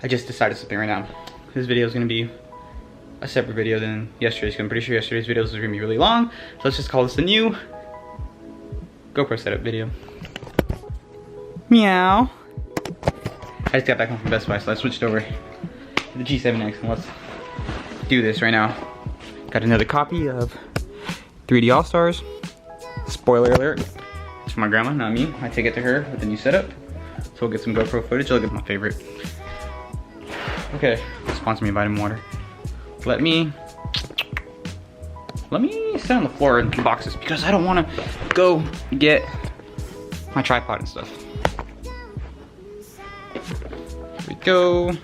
I just decided something right now. This video is gonna be a separate video than yesterday's. I'm pretty sure yesterday's videos was gonna be really long. So let's just call this the new GoPro setup video. Meow. I just got back home from Best Buy, so I switched over to the G7X and let's do this right now. Got another copy of 3D All-Stars. Spoiler alert, it's from my grandma, not me. I take it to her with the new setup. So we'll get some GoPro footage. I'll get my favorite. Okay, sponsor me vitamin water. Let me sit on the floor in boxes because I don't want to go get my tripod and stuff. Here we go.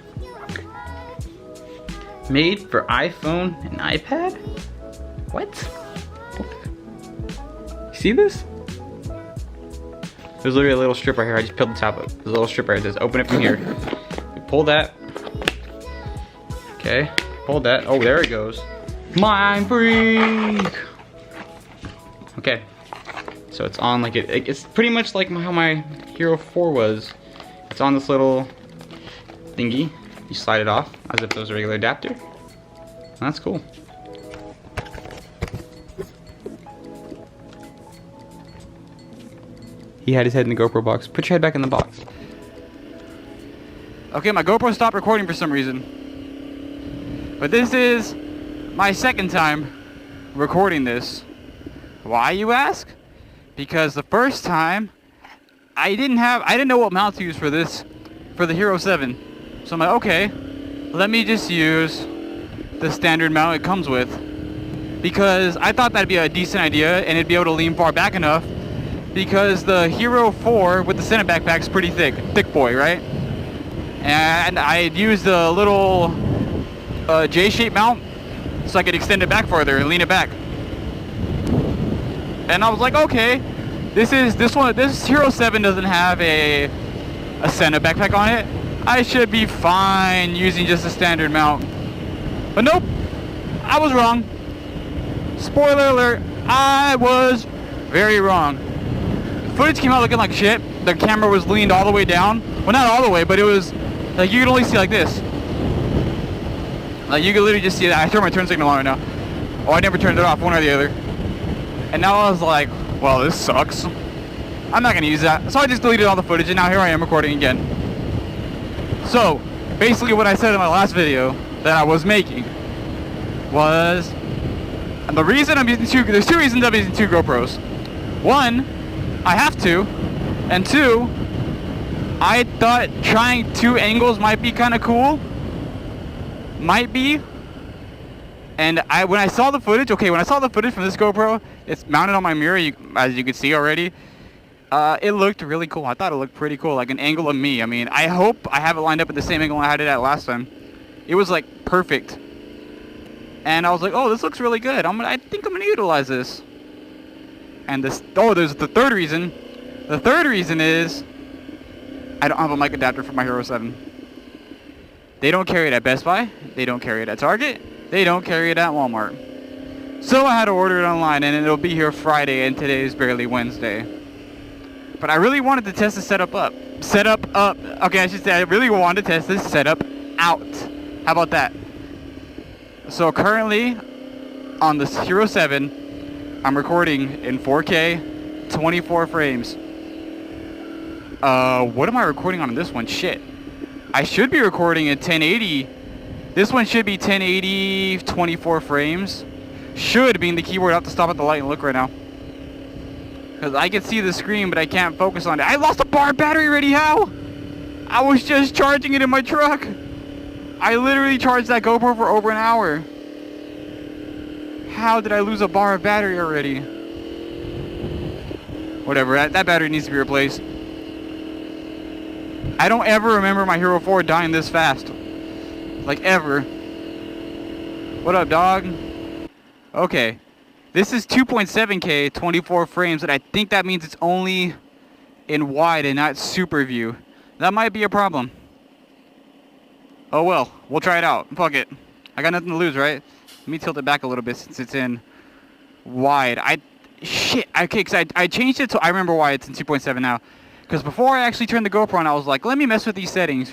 Made for iPhone and iPad? What? See this? There's literally a little strip right here. I just peeled the top up. There's a little strip right here. It says open it from here. We pull that. Okay, pull that. Oh, there it goes. Mind freak. Okay, so it's on like it's pretty much like how my Hero 4 was. It's on this little thingy. You slide it off as if it was a regular adapter. That's cool. He had his head in the GoPro box. Put your head back in the box. Okay, my GoPro stopped recording for some reason. But this is my second time recording this. Why, you ask? Because the first time I didn't know what mount to use for this, for the Hero 7. So I'm like, okay, let me just use the standard mount it comes with. Because I thought that'd be a decent idea and it'd be able to lean far back enough. Because the Hero 4 with the center backpack's pretty thick boy, right? And I used a little J-shaped mount so I could extend it back further and lean it back. And I was like, okay, this Hero 7 doesn't have a center backpack on it. I should be fine using just a standard mount. But nope, I was wrong. Spoiler alert, I was very wrong. Footage came out looking like shit. The camera was leaned all the way down. Well, not all the way, but it was like you could only see like this. Like you could literally just see that. I turned my turn signal on right now. Oh, I never turned it off, one or the other. And now I was like, well, this sucks. I'm not gonna use that. So I just deleted all the footage and now here I am recording again. So, basically what I said in my last video that I was making was, and the reason I'm using there's two reasons I'm using two GoPros. One, I have to, and two, I thought trying two angles might be kind of cool. Might be. And when I saw the footage from this GoPro, it's mounted on my mirror, as you can see already. It looked really cool. I thought it looked pretty cool, like an angle of me. I mean, I hope I have it lined up at the same angle I had it at last time. It was like perfect. And I was like, oh, this looks really good. I think I'm gonna utilize this. And there's the third reason. The third reason is I don't have a mic adapter for my Hero 7. They don't carry it at Best Buy. They don't carry it at Target. They don't carry it at Walmart. So I had to order it online and it'll be here Friday and today is barely Wednesday. But I really wanted to test the setup up. Okay, I should say I really wanted to test this setup out. How about that? So currently on this Hero 7, I'm recording in 4K, 24 frames. What am I recording on this one? Shit. I should be recording at 1080. This one should be 1080, 24 frames. Should, being the keyword. I have to stop at the light and look right now. Because I can see the screen, but I can't focus on it. I lost a bar of battery already, how? I was just charging it in my truck. I literally charged that GoPro for over an hour. How did I lose a bar of battery already? Whatever, that battery needs to be replaced. I don't ever remember my Hero 4 dying this fast. Like, ever. What up, dog? Okay. This is 2.7K, 24 frames, and I think that means it's only in wide and not super view. That might be a problem. Oh well, we'll try it out. Fuck it. I got nothing to lose, right? Let me tilt it back a little bit since it's in wide. Okay, because I changed it so I remember why it's in 2.7 now. Because before I actually turned the GoPro on, I was like, let me mess with these settings.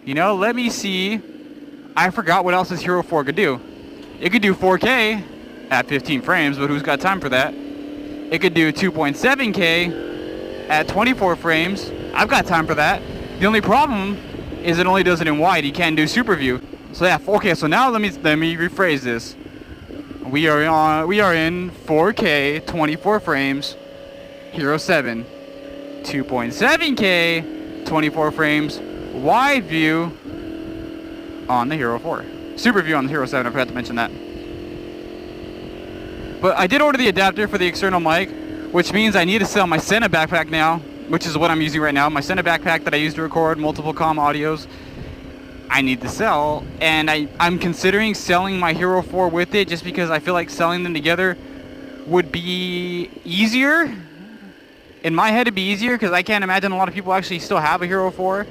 You know, let me see. I forgot what else this Hero 4 could do. It could do 4K at 15 frames, but who's got time for that? It could do 2.7K at 24 frames. I've got time for that. The only problem is it only does it in wide. You can't do super view. So yeah, 4K. So now let me rephrase this. We are in 4K, 24 frames, Hero 7, 2.7K, 24 frames, wide view on the Hero 4. Super view on the Hero 7, I forgot to mention that. But I did order the adapter for the external mic, which means I need to sell my Sena backpack now, which is what I'm using right now. My Sena backpack that I use to record multiple comm audios. I need to sell, and I'm considering selling my Hero 4 with it just because I feel like selling them together would be easier. In my head it'd be easier because I can't imagine a lot of people actually still have a Hero 4.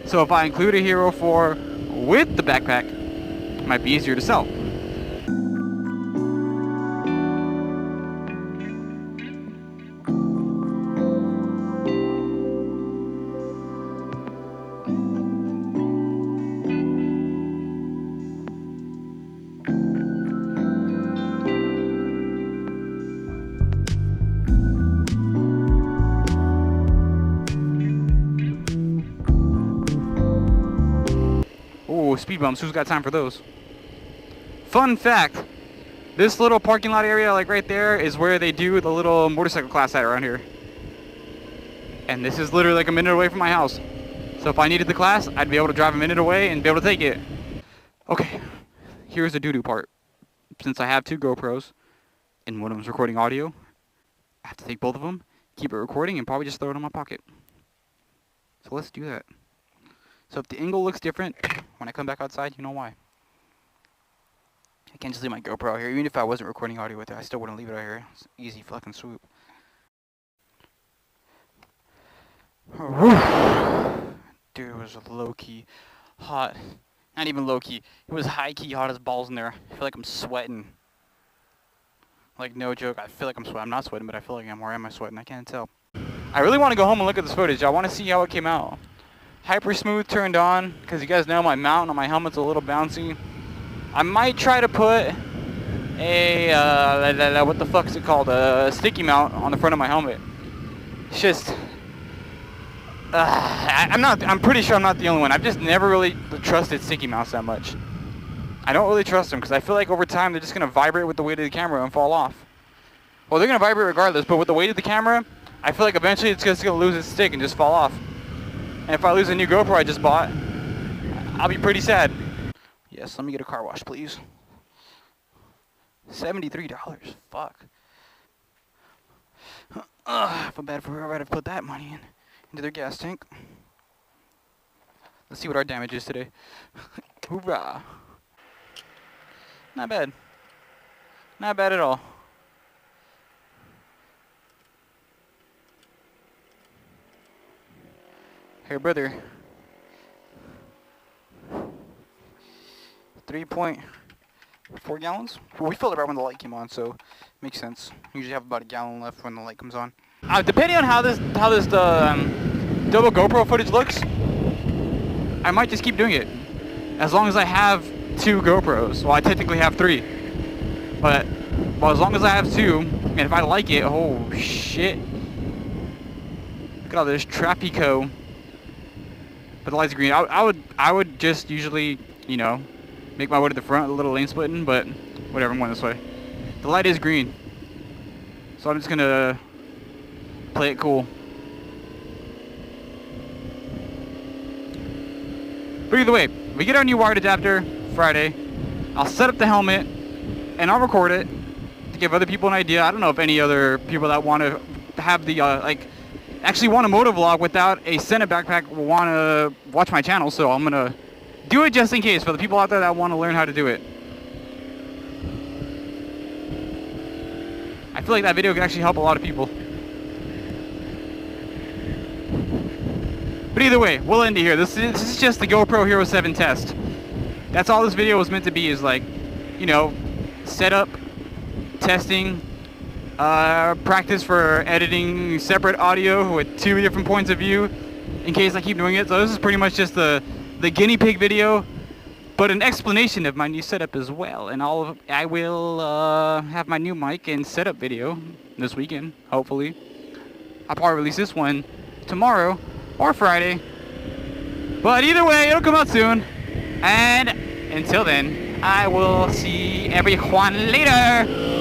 So if I include a Hero 4 with the backpack, it might be easier to sell. Ooh, speed bumps, who's got time for those? Fun fact, this little parking lot area like right there is where they do the little motorcycle class at around here. And this is literally like a minute away from my house. So if I needed the class, I'd be able to drive a minute away and be able to take it. Okay, here's the doo-doo part. Since I have two GoPros and one of them's recording audio, I have to take both of them, keep it recording, and probably just throw it in my pocket. So let's do that. So if the angle looks different when I come back outside, you know why. I can't just leave my GoPro out here. Even if I wasn't recording audio with it, I still wouldn't leave it out here. It's easy fucking swoop. Dude, it was low-key hot. Not even low-key. It was high-key hot as balls in there. I feel like I'm sweating. Like, no joke. I feel like I'm sweating. I'm not sweating, but I feel like I'm. Or am I sweating? I can't tell. I really want to go home and look at this footage. I want to see how it came out. Hyper smooth turned on, because you guys know my mount on my helmet's a little bouncy. I might try to put a, what the fuck is it called? A sticky mount on the front of my helmet. It's just, I'm pretty sure I'm not the only one. I've just never really trusted sticky mounts that much. I don't really trust them, because I feel like over time they're just going to vibrate with the weight of the camera and fall off. Well, they're going to vibrate regardless, but with the weight of the camera, I feel like eventually it's just going to lose its stick and just fall off. And if I lose a new GoPro I just bought, I'll be pretty sad. Yes, let me get a car wash, please. $73. Fuck. I feel bad for whoever had to put that money into their gas tank. Let's see what our damage is today. Hoorah. Not bad. Not bad at all. Hey, brother. 3.4 gallons? Well, we filled it right when the light came on, so makes sense. We usually have about a gallon left when the light comes on. Depending on how this double GoPro footage looks, I might just keep doing it. As long as I have two GoPros. Well, I technically have three. But, well, as long as I have two, and if I like it, oh shit. Look at all this Trapico. But the light's green. I would just usually, you know, make my way to the front, a little lane splitting, but whatever, I'm going this way. The light is green. So I'm just gonna play it cool. But either way, we get our new wired adapter Friday. I'll set up the helmet and I'll record it to give other people an idea. I don't know if any other people that want to have the, actually want a motovlog without a Sena backpack will want to watch my channel, so I'm going to do it just in case for the people out there that want to learn how to do it. I feel like that video could actually help a lot of people. But either way, we'll end it here. This is just the GoPro Hero 7 test. That's all this video was meant to be, is like, you know, setup, testing, practice for editing separate audio with two different points of view in case I keep doing it. So this is pretty much just the the guinea pig video, but an explanation of my new setup as well. And I will have my new mic and setup video this weekend, hopefully. I'll probably release this one tomorrow or Friday. But either way, it'll come out soon. And until then, I will see everyone later.